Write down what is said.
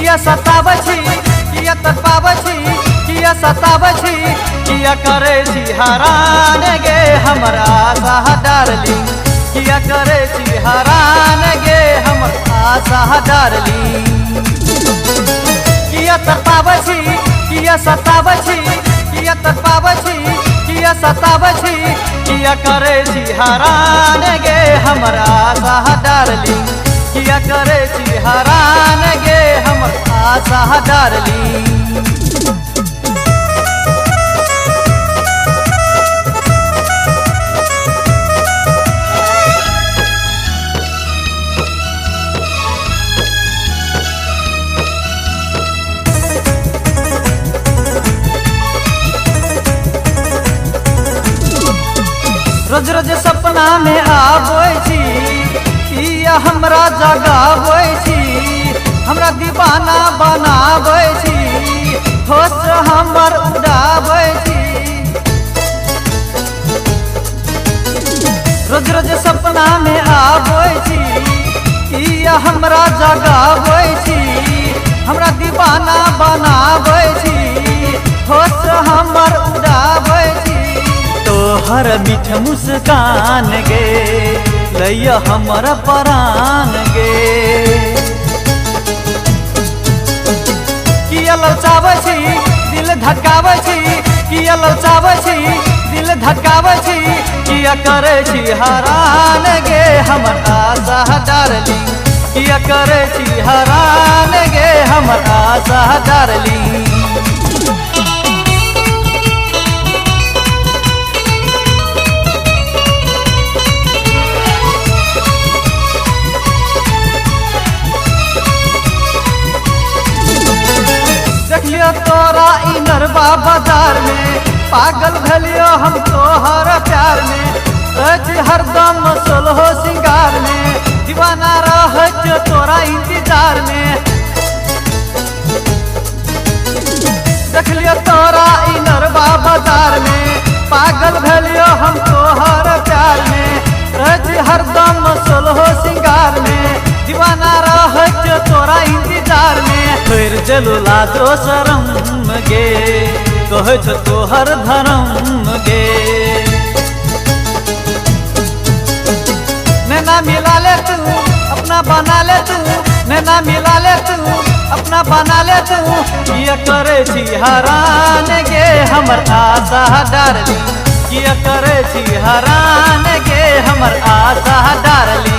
किया सताबै छी किया तड़पाबै छी किया सताबै छी किया करे छी हरान गे हमर आशा डार्लिंग किया करे छी हरान गे हमर आशा डार्लिंग किया तड़पाबै छी किया सताबै छी किया तड़पाबै छी किया सताबै छी किया करे छी हरान गे हमर आशा डार्लिंग किया करे छी हरान गे हमर आशा डार्लिंग रोज रोज सपना में आबै छी किया हमरा जगाबै छी हमरा दीवाना बनाबै छी होश हमर उड़ाबै छी रोज रोज सपना में आबै छी किया हमरा जगाबै छी हमरा दीवाना बनाबै छी होश हमर उड़ाबै छी तोहर मीठ मुस्कान गे लैया हमर परान गे किया ललचाबै छी दिल धड़काबै छी किया ललचाबै छी दिल धड़काबै छी किया करे छी हरान गे हमर आशा डार्लिंग किया करे छी हरान गे हमर आशा डार्लिंग देखलियो तोरा ई नरवा बाजार में पागल भेलियो हम तोहर प्यार में हरदम सोलहो सिंगार में दीवाना रहत तोरा इंतजार में देखलियो तोरा ई नरवा बाजार में पागल भेलियो हम तोहर प्यार में हरदम सोलहो सिंगार में दीवाना रहत तोरा इंतजार में फिर जलू लाजो शरम गे कह तोहर धर्म गे नैना मिला ले तू अपना बना ले तू नैना मिला ले तू अपना बना ले तू किया करे छी हरान गे हमर आशा डार्लिंग किया करे छी हरान गे हमर आशा डार्लिंग